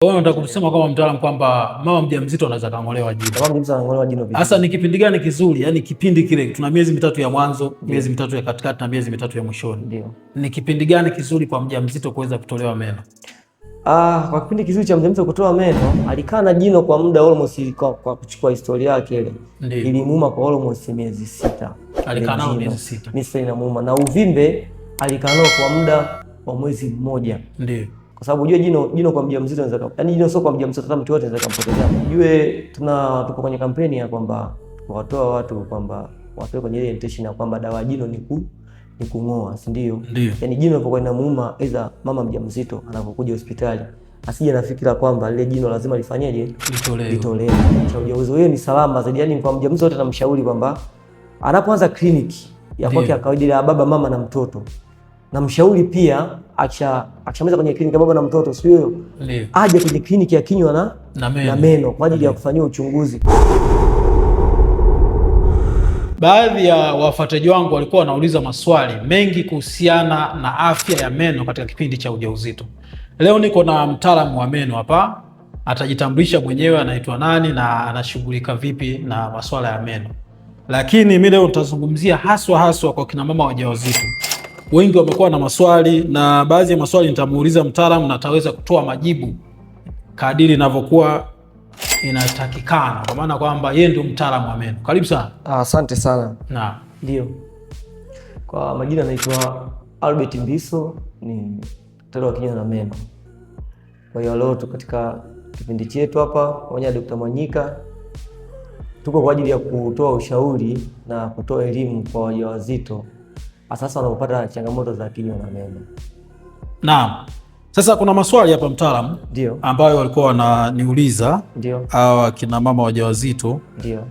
Wewe unataka kusema kama mtaalamu kwamba mama mjamzito anaweza kang'olewa jino. Mama mjamzito anang'olewa jino vipi? Sasa ni kipindi gani kizuri? Yaani kipindi kile tuna miezi mitatu ya mwanzo, miezi mitatu ya katikati na miezi mitatu ya mwishoni. Ndio. Ni kipindi gani kizuri kwa mjamzito kuweza kutolewa meno? Kwa kipindi kizuri cha mjamzito kutoa meno, alikaa na jino kwa muda almost kwa kuchukua historia yake ile. Ilimuuma kwa almost miezi 6. Alikaa nao miezi 6. Miezi 6 inamuuma na uvimbe alikaa nao kwa muda wa mwezi mmoja. Ndio. Kwa sababu unajua jino kwa mjamzito inaweza, yaani jino sio kwa mjamzito, hata mtu yote anaweza kumpotezea. Unajue tupo kwenye kampeni ya kwamba watoa watu kwamba watoe kwenye ile intention ya kwamba dawa jino ni kung'oa, si ndio? Yaani jino linapokuwa linamuuma, aidha mama mjamzito anapokuja hospitali asije na fikira kwamba lile jino lazima lifanyeje, litolewe. Cha ujauzito hiyo ni salama zaidi, yaani kwa mjamzito wote namshauri kwamba anapoanza kliniki ya kwake ya kawaida ya baba mama na mtoto, na mshauri pia akishamaliza kwenye kliniki ya baba na mtoto, sio aje kwenye kliniki ya kinywa na meno kwa ajili ya kufanyia uchunguzi. Baadhi ya wafuataji wangu walikuwa wanauliza maswali mengi kuhusiana na afya ya meno katika kipindi cha ujauzito. Leo niko na mtaalamu wa meno hapa, atajitambulisha mwenyewe anaitwa nani na anashughulika vipi na masuala ya meno. Lakini mimi leo nitazungumzia haswa kwa kina mama wajawazito. Wengi wamekuwa na maswali na baadhi ya maswali nitamuuliza mtaalamu na ataweza kutoa majibu kadiri inavyokuwa inatakikana, kwa maana kwamba yeye ndio mtaalamu wa meno. Karibu sana. Asante sana. Ndio. Kwa majina naitwa Albert Mbiso, ni daktari wa kinywa na meno. Kwa hiyo leo katika kipindi chetu hapa pamoja na Dr. Mwanyika tuko kwa ajili ya kutoa ushauri na kutoa elimu kwa wajawazito sasa wanapopata changamoto za kinywa na meno. Naam. Sasa kuna maswali hapa mtaalamu, ambayo walikuwa wananiuliza hawa kina mama wajawazito.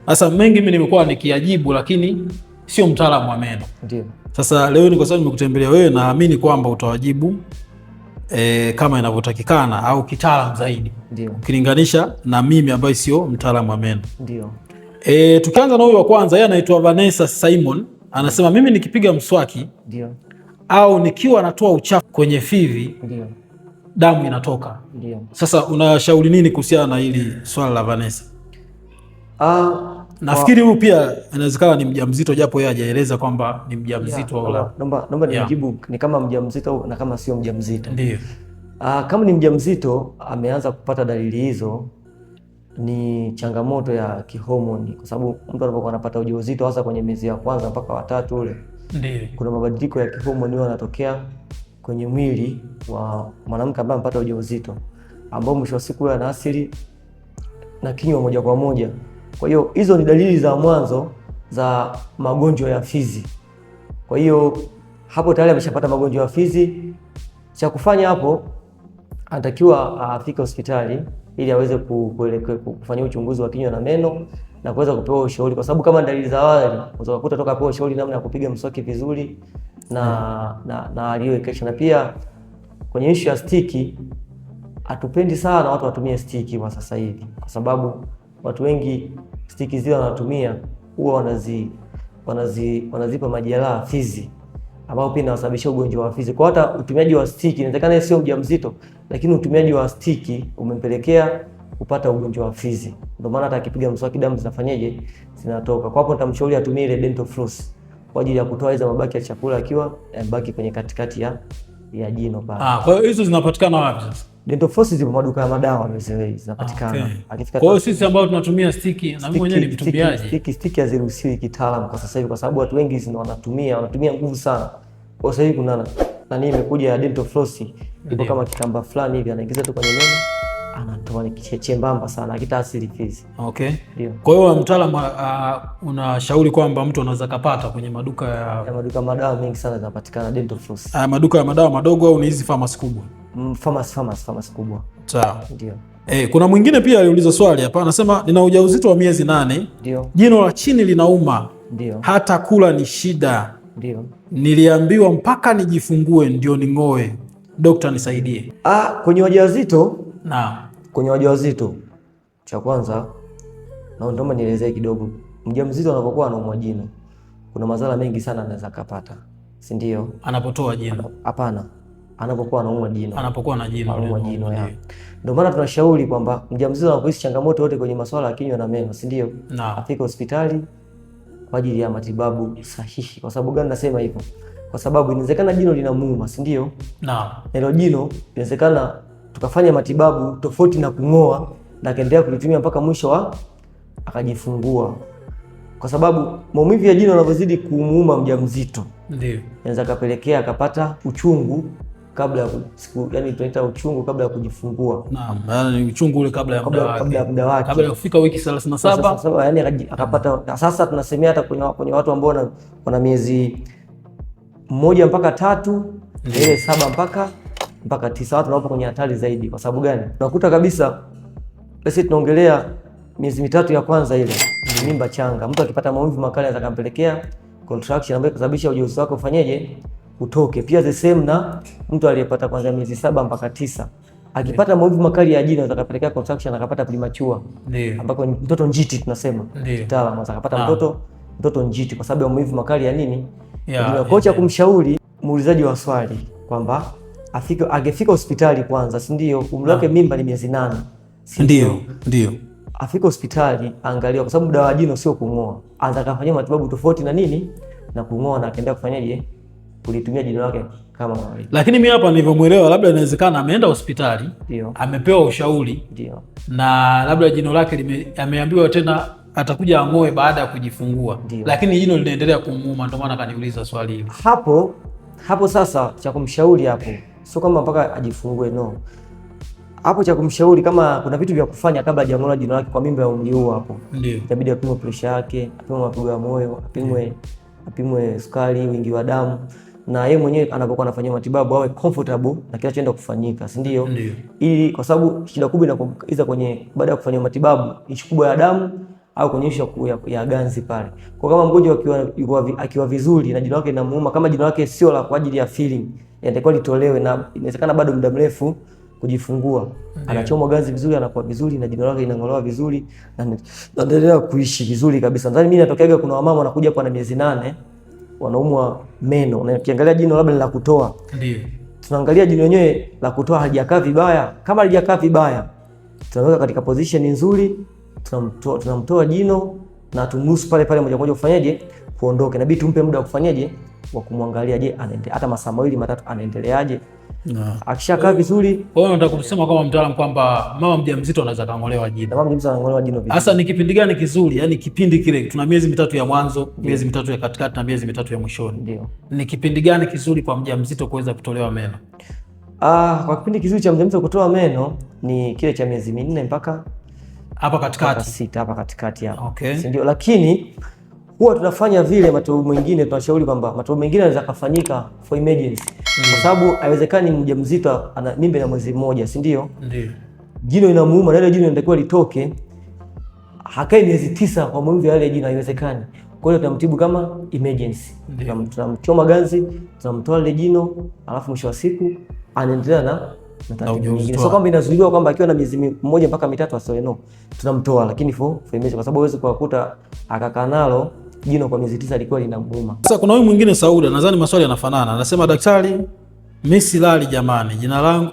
Sasa mengi mimi nimekuwa nikiyajibu, lakini sio mtaalamu wa meno. Sasa leo ni kwa sababu nimekutembelea wewe, naamini kwamba utawajibu kama inavyotakikana au kitaalamu zaidi ukilinganisha na mimi ambaye sio mtaalamu wa meno. Tukianza na huyu wa kwanza, yeye anaitwa Vanessa Simon. Anasema mimi nikipiga mswaki au nikiwa natoa uchafu kwenye fizi damu inatoka. Sasa unashauri nini kuhusiana na hili swala la Vanessa? Nafikiri huyu pia inawezekana ni mjamzito, japo yeye hajaeleza kwamba ni mjamzito au la. Naomba nijibu ni kama mjamzito na kama sio mjamzito. Ndio. Kama ni mjamzito ameanza kupata dalili hizo, ni changamoto ya kihomoni, kwa sababu mtu anapokuwa anapata ujauzito hasa kwenye miezi ya kwanza mpaka watatu ule, kuna mabadiliko ya kihomoni yanatokea kwenye mwili wa mwanamke ambaye amepata ujauzito, ambao mwisho wa siku yanaathiri na kinywa moja kwa moja. Kwa hiyo hizo ni dalili za mwanzo za magonjwa ya fizi. Kwa hiyo hapo tayari ameshapata magonjwa ya fizi. Cha kufanya hapo, anatakiwa afike hospitali ili aweze kufanyia uchunguzi wa kinywa na meno na kuweza kupewa ushauri, kwa sababu kama dalili za awali unaweza kukuta toka pewa ushauri namna ya kupiga mswaki vizuri na aliyowekesha. Na pia kwenye issue ya stiki, hatupendi sana watu watumie stiki kwa sasa hivi, kwa sababu watu wengi stiki zile wanatumia huwa wanazipa majeraha fizi, ambao pia inasababisha ugonjwa wa fizi. Kwa hata utumiaji wa stiki, inawezekana sio mjamzito, lakini utumiaji wa stiki umempelekea kupata ugonjwa wa fizi. Ndio maana hata akipiga mswaki damu zinafanyaje, zinatoka. Kwa hapo nitamshauri atumie ile dental floss kwa ajili ya kutoa hizo mabaki ya chakula akiwa yamebaki kwenye katikati ya jino pale. Kwa hiyo hizo zinapatikana wapi sasa? Dental floss zipo maduka ya madawa zinapatikana. Kwa hiyo sisi ambao tunatumia stiki, na mimi mwenyewe ni mtumiaji. Stiki haziruhusiwi kitaalamu kwa sasa hivi, kwa sababu watu wengi ndio wanatumia nguvu sana. Kwa sasa hivi kuna nani imekuja ya dental floss, ipo kama kitambaa fulani hivi, anaingiza tu kwenye meno, anatoa ni chembamba sana, hakitaasili fizi. Kwa hiyo mtaalamu unashauri kwamba mtu anaweza kupata kwenye maduka ya madawa mengi sana zinapatikana dental floss. Maduka ya madawa madogo au ni hizi pharmacy kubwa? Pharmacy kubwa. Sawa. Ndio. Kuna mwingine pia aliuliza swali hapa, anasema nina ujauzito wa miezi 8. Jino la chini linauma. Hata kula ni shida. Niliambiwa mpaka nijifungue ndio ning'oe. Daktari nisaidie. Kwenye wajawazito, kwenye wajawazito, cha kwanza naomba nielezee kidogo. Mjamzito anapokuwa anaumwa jino, kuna madhara mengi sana anaweza kupata, si ndio? Anapotoa jino? Hapana. anapokuwa anaumwa jino. Anapokuwa na jino. Anaumwa jino ya. Ndio maana tunashauri kwamba mjamzito anapohisi changamoto yote kwenye masuala ya kinywa na meno, si ndio? Afike hospitali kwa ajili ya matibabu sahihi. Kwa sababu gani nasema hivyo? Kwa sababu inawezekana jino linamuuma, si ndio? Naam. Hilo jino inawezekana tukafanya matibabu tofauti na kung'oa na akaendelea kulitumia mpaka mwisho wa akajifungua. Kwa sababu maumivu ya jino yanavyozidi kumuuma mjamzito, ndio inaweza kapelekea akapata uchungu kabla ya yani tunaita uchungu kabla ya kujifungua. Naam, yani uchungu ule kabla ya muda wake. Kabla ya kufika wiki 37. Yani akapata. Sasa tunasemea hata kwenye watu ambao wana miezi 1 mpaka 3, ile 7 mpaka 9, watu wanapo kwenye hatari zaidi. Kwa sababu gani? Unakuta kabisa sisi tunaongelea miezi 3 ya kwanza ile mimba changa. Mtu akipata maumivu makali anaweza kumpelekea contraction ambayo kusababisha ujauzito wake ufanyeje? Utoke. Pia the same na mtu aliyepata kuanzia miezi 7 mpaka 9. Akipata maumivu makali ya jino anaweza kupelekea contraction akapata premature. Ndio. Ambako mtoto njiti tunasema. Kitaalamu anaweza kupata mtoto njiti kwa sababu ya maumivu makali ya nini? Ya kocha kumshauri muulizaji wa swali kwamba angefika hospitali kwanza, si ndio? Umri wake mimba ni miezi 8. Ndio. Afika hospitali angalia, kwa sababu dawa ya jino sio kung'oa. Anataka kufanya matibabu tofauti na nini? Na kung'oa, na akaendelea kufanyaje? Kulitumia jino lake kama kawaida. Lakini mimi hapa nilivyomuelewa, labda inawezekana ameenda hospitali, amepewa ushauri, na labda jino lake ameambiwa tena atakuja ang'oe baada ya kujifungua. Lakini jino linaendelea kumuuma, ndio maana kaniuliza swali hili. Hapo sasa cha kumshauri hapo sio kama mpaka ajifungue, no. Hapo cha kumshauri kama kuna vitu vya kufanya kabla hajang'oa jino lake kwa mimba ya umri huo, hapo inabidi apimwe pressure yake, apimwe mapigo ya moyo, apimwe sukari, wingi wa damu, na yeye mwenyewe anapokuwa anafanyia matibabu awe comfortable na kinachoenda kufanyika, si ndio? Ili kwa sababu shida kubwa inakuiza kwenye baada ya kufanyia matibabu, ishi kubwa ya damu au kwenye ishu ya ganzi pale. Kwa kama mgonjwa akiwa vizuri na jino lake linamuuma, kama jino lake sio la kwa ajili ya filling, inatakiwa litolewe, na inawezekana bado muda mrefu kujifungua. Anachomwa ganzi vizuri, anakuwa vizuri na jino lake linang'olewa vizuri na anaendelea kuishi vizuri kabisa. Nadhani mimi natokeaga kuna wamama wanakuja hapa na miezi 8 wanaumwa meno, na ukiangalia jino labda ni la kutoa. Ndio. Tunaangalia jino lenyewe la kutoa halijakaa vibaya. Kama halijakaa vibaya, tunaweka katika position nzuri, tunamtoa jino na tumruhusu pale pale moja kwa moja kufanyaje? Kuondoke. Inabidi tumpe muda wa kufanyaje? Wa kumwangalia, je, anaendelea hata masaa 2 matatu anaendeleaje? Akishakaa vizuri. Kwa hiyo nataka kusema kama mtaalamu kwamba mama mjamzito anaweza kaangolewa jino. Mama mjamzito anaangolewa jino vizuri. Sasa ni kipindi gani kizuri? Yaani kipindi kile tuna miezi 3 ya mwanzo, miezi 3 ya katikati na miezi 3 ya mwishoni. Ndio. Ni kipindi gani kizuri kwa mjamzito kuweza kutolewa meno? Kwa kipindi kizuri cha mjamzito kutoa meno ni kile cha miezi 4 mpaka hapa katikati. 6 hapa katikati hapa. Okay. Ndio, lakini huwa tunafanya vile matibabu mengine, tunashauri kwamba matibabu mengine yanaweza kufanyika for emergency. Kwa sababu haiwezekani mjamzito ana mimba na mwezi mmoja, si ndio? Ndio. Jino linamuuma na ile jino linatakiwa litoke, hakai miezi 9 kwa maumivu ya ile jino, haiwezekani. Kwa hiyo tunamtibu kama emergency. Tunamchoma ganzi, tunamtoa ile jino, alafu mwisho wa siku anaendelea na tatizo lingine. Sio kwamba inazuiliwa kwamba akiwa na miezi 1 mpaka 3 asiwe, no. Tunamtoa, lakini for emergency, kwa sababu huwezi kukuta akakaa nalo jino kwa miezi 9 alikuwa linamuuma. Sasa kuna huyu mwingine Sauda, nadhani maswali yanafanana. Anasema daktari, mimi silali jamani, jina langu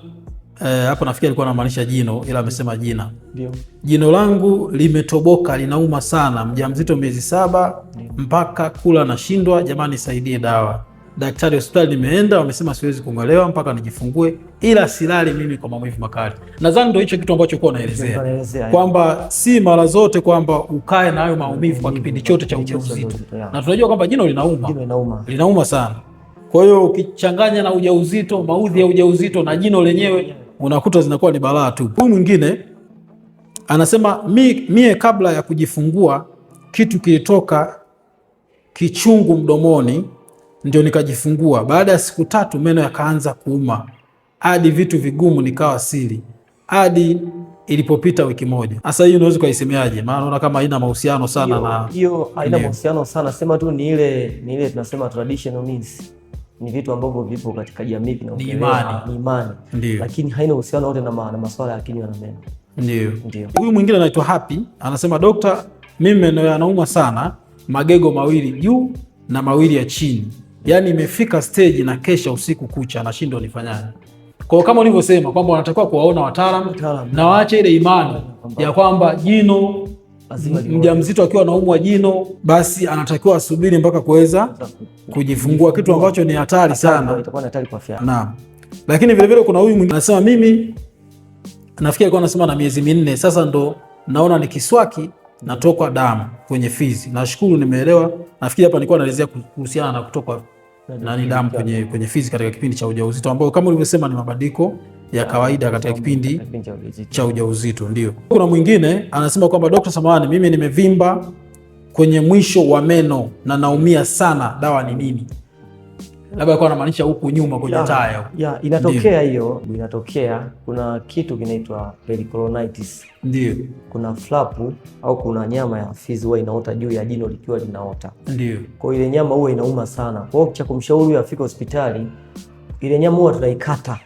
hapo nafikiri alikuwa anamaanisha jino, ila amesema jina. Ndio. Jino langu limetoboka, linauma sana, mjamzito miezi 7 mpaka kula nashindwa, jamani saidie dawa. Daktari hospitali nimeenda, wamesema siwezi kung'olewa mpaka nijifungue, ila silali mimi kwa maumivu makali. Nadhani ndio hicho kitu ambacho uko unaelezea kwamba si mara zote kwamba ukae na hayo maumivu kwa kipindi chote cha ujauzito. Na tunajua kwamba jino linauma sana. Kwa hiyo ukichanganya na ujauzito, maudhi ya ujauzito na jino lenyewe, unakuta zinakuwa ni balaa tu. Huyu mwingine anasema mie kabla ya kujifungua kitu kilitoka kichungu mdomoni, ndio nikajifungua. Baada ya siku 3 meno yakaanza kuuma, hadi vitu vigumu nikawa siri, hadi ilipopita wiki 1. Sasa hiyo unaweza kuisemeaje? Maana naona kama haina mahusiano sana na hiyo, haina mahusiano sana, sema tu ni ile tunasema traditional means. Ni vitu ambavyo vipo katika jamii na imani. Lakini haina uhusiano wote na masuala ya kinywa na meno. Ndio. Huyu mwingine anaitwa Happy, anasema dokta, mimi meno yanauma sana, magego mawili juu na mawili ya chini. Yaani imefika stage na kesha usiku kucha, nashindwa nifanyaje. Kwa kama ulivyosema kwamba wanatakiwa kuwaona wataalamu na waache ile imani ya kwamba jino mjamzito akiwa anaumwa jino basi anatakiwa asubiri mpaka kuweza kujifungua, kitu ambacho ni hatari sana. Naam. Lakini vile vile kuna huyu anasema mimi nafikiri alikuwa anasema na miezi 4 sasa ndo naona ni kiswaki natoka damu kwenye fizi. Nashukuru nimeelewa. Nafikiri hapa nilikuwa naelezea kuhusiana na kutoka damu kwenye fizi katika kipindi cha ujauzito, ambao kama ulivyosema ni mabadiliko ya kawaida katika kipindi cha ujauzito. Ndio. Kuna mwingine anasema kwamba Dr. Samahani, mimi nimevimba kwenye mwisho wa meno na naumia sana, dawa ni nini? Labda alikuwa anamaanisha huku nyuma kwenye taya. Inatokea hiyo, inatokea. Kuna kitu kinaitwa pericolonitis. Ndio. Kuna flapu au kuna nyama ya fizi huwa inaota juu ya jino likiwa linaota. Ndio. Kwa ile nyama huwa inauma sana. Kwa hiyo cha kumshauri afike hospitali, ile nyama huwa tunaikata.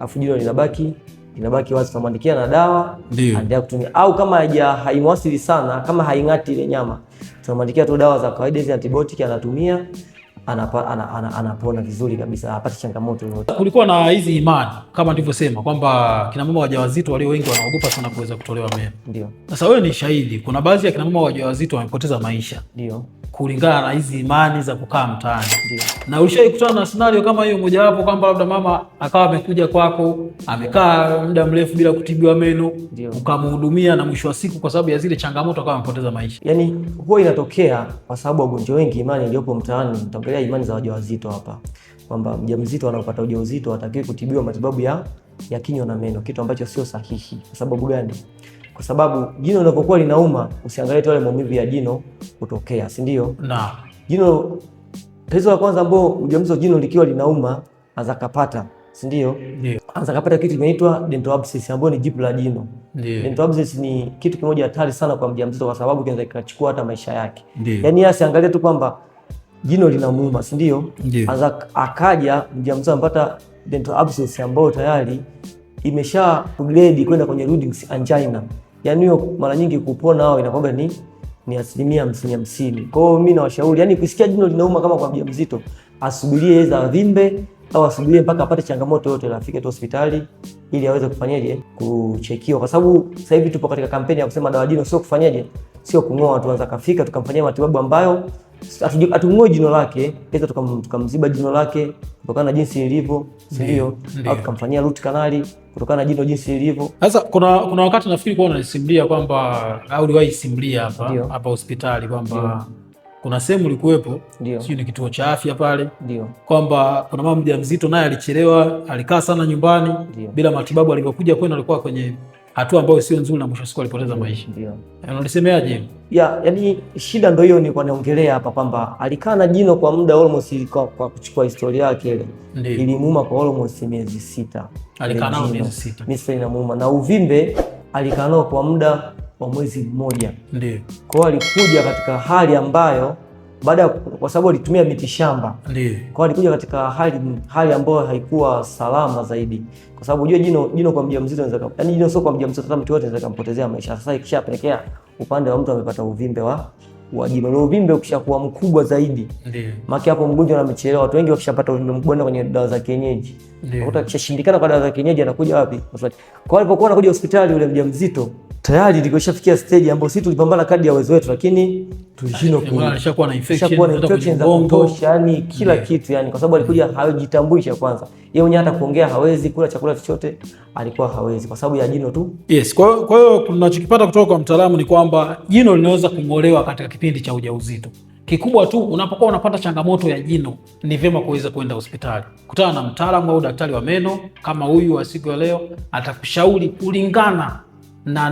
Afu jino linabaki wazi, tunamwandikia na dawa aendelea kutumia, au kama haimwasili sana, kama haingati ile nyama, tunamwandikia tu dawa za kawaida hizi antibiotic, anatumia anapona vizuri kabisa, hapati changamoto yoyote. Kulikuwa na hizi imani kama nilivyosema kwamba kina mama wajawazito walio wengi wanaogopa sana kuweza kutolewa meno. Ndio. Sasa wewe ni shahidi, kuna baadhi ya kina mama wajawazito wamepoteza maisha. Ndio. Kulingana na hizi imani za kukaa mtaani. Ndio. Na ulishaikutana na scenario kama hiyo mojawapo, kwamba labda mama akawa amekuja kwako, amekaa muda mrefu bila kutibiwa meno, ukamhudumia na mwisho wa siku kwa sababu ya zile changamoto akawa amepoteza maisha? Yaani huwa inatokea kwa sababu wagonjwa wengi imani iliyopo mtaani, nitaongelea imani za wajawazito hapa, kwamba mjamzito anapata ujauzito atakiwa kutibiwa matibabu ya kinywa na meno, kitu ambacho sio sahihi. Kwa sababu gani? Kwa sababu jino linapokuwa linauma, usiangalie tu wale maumivu ya jino kutokea, si ndio? Na jino, tatizo la kwanza ambao mjamzito jino likiwa linauma anza kapata, si ndio? Ndio. Anza kapata kitu kinaitwa dental abscess, ambayo ni jipu la jino. Ndio. Dental abscess ni kitu kimoja hatari sana kwa mjamzito, kwa sababu kinaweza kikachukua hata maisha yake. Ndio. Yaani asiangalie tu kwamba jino linamuuma, si ndio? Anza akaja mjamzito anapata dental abscess ambayo tayari imesha upgrade kwenda kwenye Rudolph's angina. Yaani hiyo mara nyingi kupona hao inakuwa ni 50-50. Kwa hiyo mimi nawashauri, yani kusikia jino linauma kama kwa mjamzito, asubirie za vimbe au asubirie mpaka apate changamoto yote, afike tu hospitali ili aweze kufanyaje, kuchekiwa. Kwa sababu sasa hivi tupo katika kampeni ya kusema dawa jino sio kufanyaje, sio kung'oa, tuanza kafika tukamfanyia matibabu ambayo atung'oe jino lake, aidha tukamziba jino lake kutokana na jinsi lilivyo, ndio, au tukamfanyia root canal kutokana na jino jinsi lilivyo. Sasa kuna wakati nafikiri kwa unanisimulia kwamba au uliwahi simulia hapa hospitali kwamba kuna sehemu ulikuwepo, sio ni kituo cha afya pale, kwamba kuna mama mjamzito naye alichelewa, alikaa sana nyumbani bila matibabu, alipokuja kwenu alikuwa kwenye hatua ambayo sio nzuri na mwisho siku alipoteza maisha. Ndio. Unalisemeaje? Yaani shida ndio hiyo nilikuwa naongelea hapa, kwamba alikaa na jino kwa muda almost, kwa kuchukua historia yake ile ilimuuma kwa almost miezi 6. Alikaa nao miezi 6. Miezi inamuuma, na uvimbe alikaa nao kwa muda wa mwezi mmoja. Ndio. Kwa hiyo alikuja katika hali ambayo kwa sababu alitumia miti shamba. Ndio. Kwa alikuja katika hali ambayo haikuwa salama zaidi. Kwa sababu unajua jino kwa mjamzito inaweza, yani jino sio kwa mjamzito, hata mtu yote anaweza kumpotezea maisha. Sasa ikishapelekea upande wa mtu amepata uvimbe wa jino. Na uvimbe ukishakuwa mkubwa zaidi, ndio. Maki hapo mgonjwa amechelewa. Watu wengi wakishapata uvimbe mkubwa kwenye dawa za kienyeji. Unakuta kishashindikana kwa dawa za kienyeji, anakuja wapi? Kwa alipokuwa anakuja hospitali yule mjamzito, tayari tulishafikia stage ambayo sisi tulipambana kadri ya uwezo wetu, lakini tulishindwa alishakuwa na infection za kutosha, yani kila kitu, yani kwa sababu alikuja hajitambui. Cha kwanza yeye mwenyewe hata kuongea hawezi, kula chakula chochote alikuwa hawezi kwa sababu ya jino tu. Yes, kwa hiyo tunachokipata kutoka kwa mtaalamu ni kwamba jino linaweza kung'olewa katika kipindi cha ujauzito. Kikubwa tu unapokuwa unapata changamoto ya jino, ni vyema kuweza kwenda hospitali, kutana na mtaalamu au daktari wa meno kama huyu wa siku ya leo, atakushauri kulingana na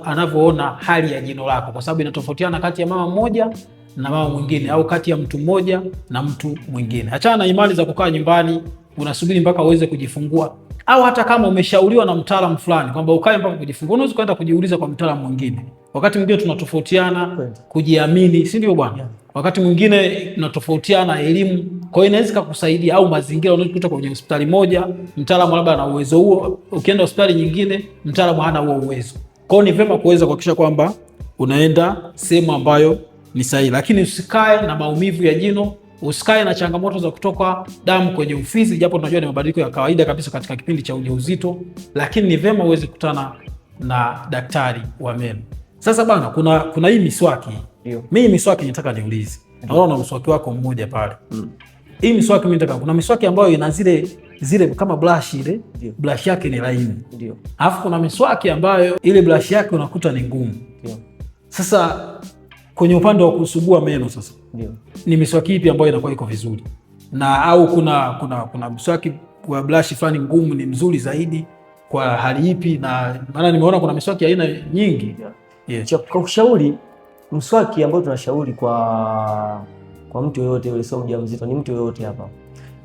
anavyoona hali ya jino lako, kwa sababu inatofautiana kati ya mama mmoja na mama mwingine, au kati ya mtu mmoja na mtu mwingine. Achana na imani za kukaa nyumbani unasubiri mpaka uweze kujifungua, au hata kama umeshauriwa na mtaalamu fulani kwamba ukae mpaka kujifungua, unaweza kwenda kujiuliza kwa mtaalamu mwingine. Wakati mwingine tunatofautiana kujiamini, si ndio bwana? Wakati mwingine tunatofautiana elimu, kwa hiyo inaweza kukusaidia, au mazingira. Unakuta kwenye hospitali moja mtaalamu labda ana uwezo huo, ukienda hospitali nyingine mtaalamu hana huo uwezo. Kwa hiyo ni vyema kuweza kuhakikisha kwamba unaenda sehemu ambayo ni sahihi, lakini usikae na maumivu ya jino usikae na changamoto za kutoka damu kwenye ufizi, japo tunajua ni mabadiliko ya kawaida kabisa katika kipindi cha ujauzito, lakini ni vyema uweze kukutana na daktari wa meno. Sasa bana, kuna hii miswaki. Mimi miswaki nataka niulize. Naona mswaki wako mmoja pale. Hii miswaki mimi nataka, kuna miswaki ambayo ina zile kama brush ile, brush yake ni laini. Ndio. Alafu kuna miswaki ambayo ile brush yake unakuta ni ngumu. Ndio. Sasa kwenye upande wa kusugua meno sasa. Ndio. Ni miswaki ipi ambayo inakuwa iko vizuri? Na au kuna miswaki wa brush fulani ngumu ni mzuri zaidi kwa hali ipi? Na maana nimeona kuna miswaki aina nyingi. Yeah. Kwa ushauri, mswaki ambao tunashauri kwa mtu yoyote yule, sio mjamzito, ni mtu yoyote hapa,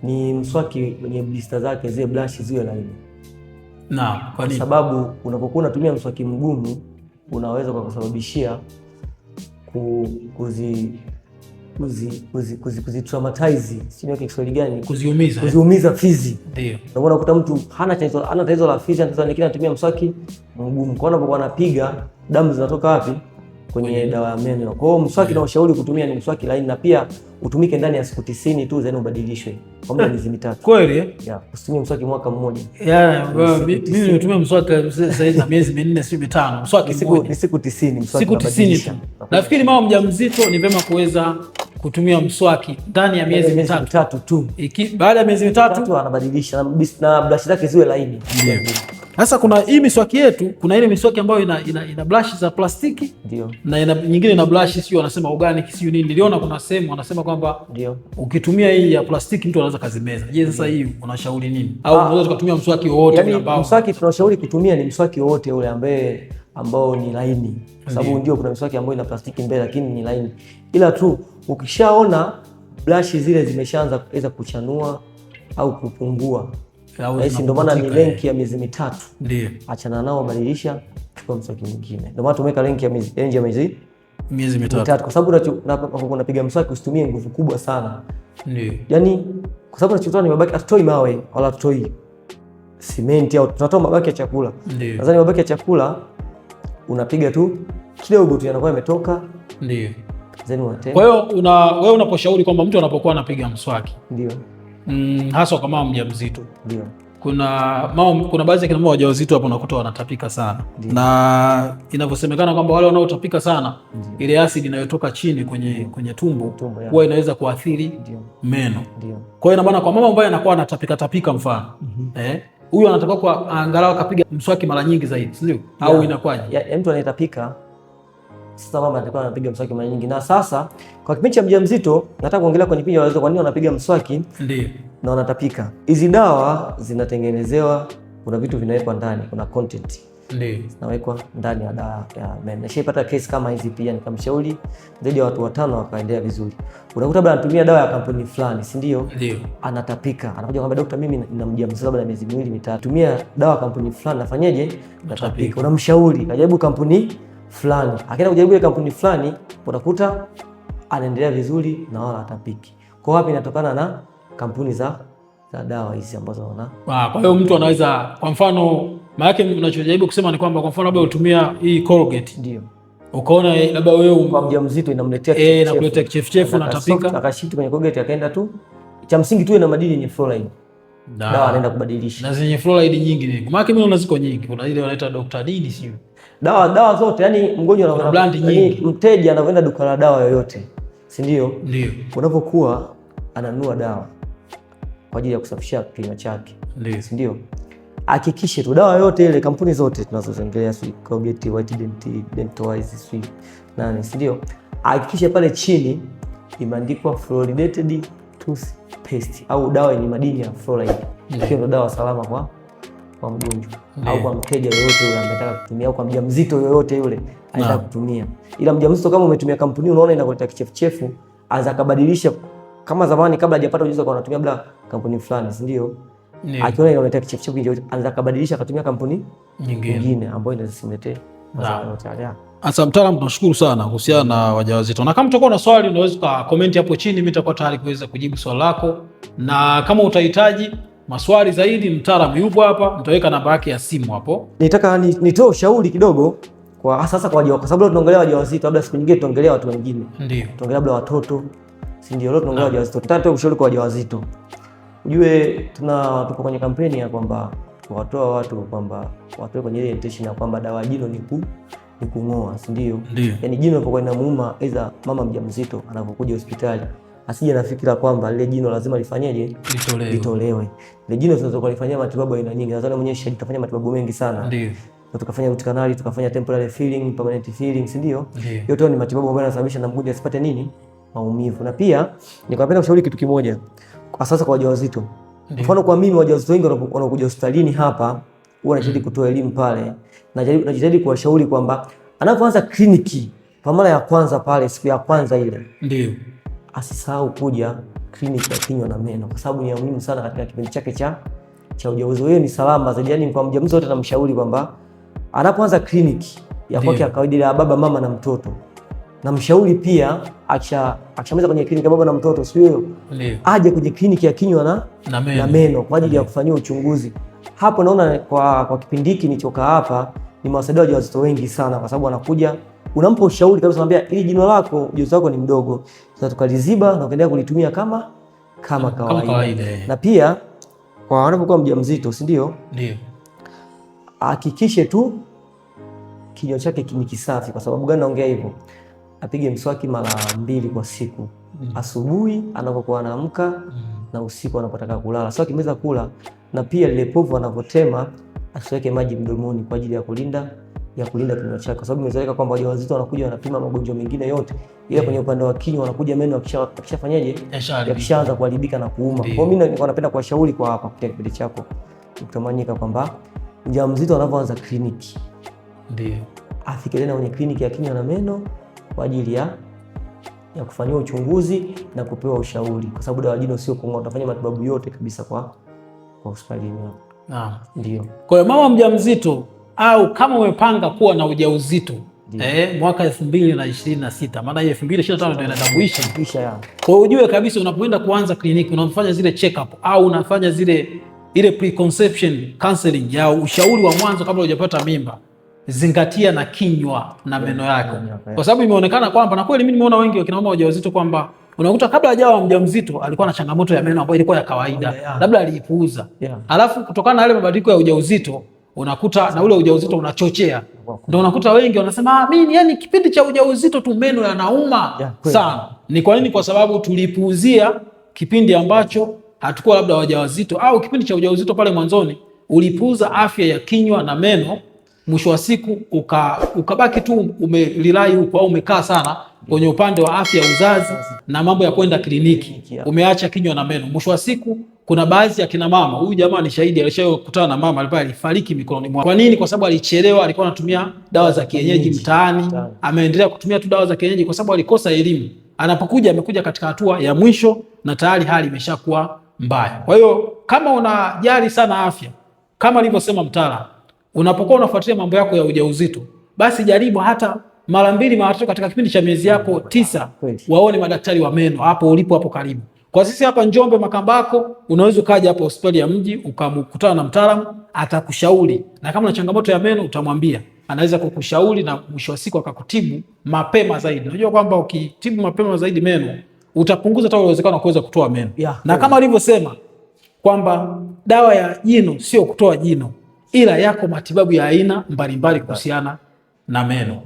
ni mswaki wenye blister zake zile brush ziwe laini. Naam, kwa sababu unapokuwa unatumia mswaki mgumu unaweza kusababishia kuzitraumatize, sio kwa Kiswahili gani, kuziumiza fizi. Ndio. Na unakuta mtu hana tatizo la fizi, lakini anatumia mswaki mgumu. Kwa unapokuwa anapiga, damu zinatoka wapi? Kwenye dawa ya meno. Kwa hiyo mswaki na ushauri kutumia ni mswaki laini, na pia utumike ndani ya siku 90 tu, then ubadilishwe kwa muda wa miezi 3. Kweli? Yeah, usitumie mswaki mwaka mmoja. Mimi nimetumia mswaki sasa hivi na miezi 4 sio 5. Mswaki mmoja ni siku 90, mswaki siku 90 tu. Nafikiri mama mjamzito ni vyema kuweza kutumia mswaki ndani ya miezi 3 tu. Baada ya miezi 3 anabadilisha na brush zake ziwe laini. Sasa kuna hii miswaki yetu, kuna ile miswaki ambayo ina brush za plastiki. Ndio. Na nyingine ina brush sio wanasema organic sio nini. Niliona kuna sehemu wanasema kwamba ndio, ukitumia hii ya plastiki mtu anaweza kazimeza. Je, sasa hii unashauri nini? Au unaweza kutumia mswaki wowote ambao mswaki tunashauri kutumia ni mswaki wowote ule ambao ni laini. Kwa sababu ndio kuna miswaki ambayo ina plastiki mbele lakini ni laini. Ila tu ukishaona brush zile zimeshaanza kuweza kuchanua au kupungua, ndio maana ni lenki ya miezi 3. Ndio. Achana nao, badilisha, chukua mswaki mwingine. Ndio maana tumeweka lenki ya miezi 3 kwa sababu unapiga mswaki usitumie nguvu kubwa sana. Ndio. Yaani kwa sababu tunachotaka ni mabaki, atoi mawe wala tutoi simenti au tunatoa mabaki ya chakula. Nadhani mabaki ya chakula unapiga tu kidogo tu yanakuwa yametoka. Ndio. Kwa hiyo wewe unaposhauri kwamba mtu anapokuwa anapiga mswaki. Ndio. Hasa kwa mama mjamzito. Ndio. Kuna baadhi ya kina mama wajawazito hapo unakuta wanatapika sana. Ndiyo. Na inavyosemekana kwamba wale wanaotapika sana, ile asidi inayotoka chini kwenye tumbo huwa inaweza kuathiri meno. Kwa hiyo ina maana kwa mama ambaye anakuwa anatapika mfano, huyu anatakiwa kwa angalau akapiga mswaki mara nyingi zaidi, sio? Au inakwaje? Mtu anayetapika sasa, mama atakuwa anapiga mswaki mara nyingi. Na sasa kwa kipindi cha mjamzito, nataka kuongelea kwenye kipindi cha wazee, kwa nini wanapiga mswaki ndio na wanatapika. Hizi dawa zinatengenezewa, kuna vitu vinawekwa ndani, kuna content ndio zinawekwa ndani ya dawa ya meno. Nishaipata case kama hizi pia, nikamshauri zaidi ya watu 5 wakaendelea vizuri. Unakuta labda anatumia dawa ya kampuni fulani, si ndio? Ndio. Anatapika. Anakuja kwamba daktari, mimi nina mjamzito labda na miezi 2 3. Tumia dawa ya kampuni fulani, nafanyeje? Natapika. Unamshauri kajaribu kampuni fulani. Akaenda kujaribu ile kampuni fulani, unakuta anaendelea vizuri na wala hatapiki. Kwa wapi? Inatokana na kampuni za dawa hizi ambazo kwa hiyo mtu anaweza, kwa mfano, maana yake unachojaribu kusema ni kwamba kwa mfano labda utumia hii Colgate. Ndio. Ukaona labda wewe kwa mjamzito inamletea inakuletea kichefuchefu na tapika. Akashiti kwenye Colgate akaenda tu. Cha msingi tu ina madini yenye fluoride. Dawa anaenda kubadilisha. Na zenye fluoride nyingi ni. Maana yake mimi naona ziko nyingi. Kuna ile wanaita Dr. Didi sio? Dawa zote, yani mgonjwa anaona brand nyingi. Mteja anapoenda duka la dawa yoyote, si ndio? Ndio. Unapokuwa ananunua dawa kwa ajili ya kusafisha kinywa chake, si ndio? Hakikishe tu dawa yote ile, kampuni zote tunazozongelea, sio Colgate, White Dent, Dentwise, sio nani, si ndio? Hakikishe pale chini imeandikwa fluoridated toothpaste au dawa yenye madini ya fluoride. Hiyo ndio dawa salama kwa mgonjwa au kwa mteja yoyote yule anataka kutumia, au kwa mjamzito yoyote yule anataka kutumia. Ila mjamzito kama umetumia kampuni unaona inakuleta kichefuchefu, anza kabadilisha. Kama zamani kabla hajapata ujuzi kwa anatumia labda kampuni fulani, si ndio? Akiona inaleta kichefuchefu anza kabadilisha akatumia kampuni nyingine ambayo inasimletee madhara yote. Asa mtaalamu, tunashukuru sana kuhusiana na wajawazito. Na kama utakuwa na swali unaweza comment hapo chini, mimi nitakuwa tayari kuweza kujibu swali lako. Na kama utahitaji maswali zaidi, mtaalamu yupo hapa, nitaweka namba yake ya simu hapo. Nitaka nitoe ushauri kidogo kwa sasa kwa sababu tunaongelea wajawazito, labda siku nyingine tuongelea watu wengine. Ndio. Tuongelea labda watoto si ndio? Leo tunaongea wajawazito. Tutatoa ushauri kwa wajawazito. Ujue tupo kwenye kampeni ya kwamba kuwatoa watu kwamba watoe kwenye ile intention ya kwamba dawa jino ni kung'oa, si ndio? Yaani jino linapokuwa linamuuma, aidha mama mjamzito anapokuja hospitali asije na fikira kwamba lile jino lazima lifanyeje, litolewe. Lile jino tunaweza kulifanyia matibabu aina nyingi. Nadhani mwenyewe shahidi tutafanya matibabu mengi sana. Ndio. Tukafanya root canal, tukafanya temporary filling, permanent filling, si ndio? Yote ni matibabu ambayo yanasababisha na mgonjwa asipate nini? Maumivu. Na pia nikapenda kushauri kitu kimoja sasa kwa wajawazito. Mfano kwa mimi wajawazito wengi wanakuja hospitalini hapa, huwa najitahidi kutoa elimu pale. Najitahidi kuwashauri kwamba anapoanza kliniki kwa mara ya kwanza pale siku ya kwanza ile, ndio asisahau kuja kliniki ya kinywa na meno, kwa sababu ni muhimu sana katika kipindi chake cha ujauzito. Yeye ni salama zaidi, yani kwa mjamzito wote namshauri kwamba anapoanza kliniki ya kwake ya kawaida ya baba mama na mtoto, namshauri pia akishamaliza kwenye kliniki ya baba na mtoto, sio aje kwenye kliniki ya kinywa na meno kwa ajili ya kufanyia uchunguzi. Hapo naona kwa kipindi hiki nilichokaa hapa nimewasaidia wajawazito wengi sana, kwa sababu anakuja unampa ushauri kabisa, unamwambia ili jino lako ujauzito wako ni mdogo, sasa tukaliziba na ukaendelea kulitumia kama kawaida. Na pia kwa wanapokuwa mjamzito, si ndio? Ndio. Hakikishe tu kinywa chake ni kisafi. Kwa sababu gani naongea hivyo? Apige mswaki mara 2 kwa siku. Asubuhi anapokuwa anaamka na usiku anapotaka kulala. Sio akimaliza kula, na pia lile povu anapotema asiweke maji mdomoni kwa ajili ya kulinda kinywa chake, kwa sababu imezoeleka kwamba wajawazito wanakuja wanapima magonjwa mengine yote, ila kwenye upande wa kinywa wanakuja meno akishafanyaje, yakishaanza kuharibika na kuuma. Kwa hiyo mimi napenda kuwashauri kwa hapa kupitia kipindi chako kutamanyika kwamba mjamzito anapoanza kliniki, ndio afike tena kwenye kliniki ya kinywa na meno kwa ajili ya kufanyiwa uchunguzi na kupewa ushauri, kwa sababu dawa jino sio kung'oa, utafanya matibabu yote kabisa kwa hospitalini. Naam, ndio. Kwa hiyo mama mjamzito au kama umepanga kuwa na ujauzito mwaka 2026, maana 2025 ndio inaenda kuisha. Kwa hiyo ujue kabisa unapoenda kuanza kliniki, unafanya zile check up au unafanya ile preconception counseling ya ushauri wa mwanzo kabla hujapata mimba, zingatia na kinywa na meno yako. Kwa sababu imeonekana kwamba, na kweli mimi nimeona wengi wakina mama wajawazito kwamba unakuta kabla hajawa mjamzito alikuwa na changamoto ya meno ambayo ilikuwa ya kawaida, labda aliipuuza. Alafu kutokana na yale mabadiliko ya ujauzito unakuta na ule ujauzito unachochea, ndio unakuta wengi wanasema mimi yani kipindi cha ujauzito tu meno yanauma sana. Ni kwa nini? Kwa sababu tulipuuzia kipindi ambacho hatakuwa labda wajawazito, au kipindi cha ujauzito pale mwanzoni ulipuuza afya ya kinywa na meno. Mwisho wa siku ukabaki tu umelilai huko, au umekaa sana kwenye upande wa afya ya uzazi na mambo ya kwenda kliniki, umeacha kinywa na meno. Mwisho wa siku kuna baadhi ya kina mama, huyu jamaa ni shahidi, alishakutana na mama ambaye alifariki mikononi mwake. Kwa nini? Kwa sababu alichelewa, alikuwa anatumia dawa za kienyeji mtaani, ameendelea kutumia tu dawa za kienyeji kwa sababu alikosa elimu. Anapokuja amekuja katika hatua ya mwisho na tayari hali imeshakuwa mbaya. Kwa hiyo kama unajali sana afya, kama alivyosema mtaalamu, unapokuwa unafuatilia mambo yako ya ujauzito, basi jaribu hata mara 2 mara 3 katika kipindi cha miezi yako 9 waone madaktari wa meno hapo ulipo, hapo karibu. Kwa sisi hapa Njombe Makambako, unaweza ukaja hapo hospitali ya mji ukamkutana na mtaalamu, atakushauri, na kama una changamoto ya meno utamwambia, anaweza kukushauri na mwisho wa siku akakutibu mapema zaidi. Unajua kwamba ukitibu mapema zaidi meno utapunguza hata uwezekano wa kuweza kutoa meno. Na kama alivyosema kwamba dawa ya jino sio kutoa jino, ila yako matibabu ya aina mbalimbali kuhusiana na meno.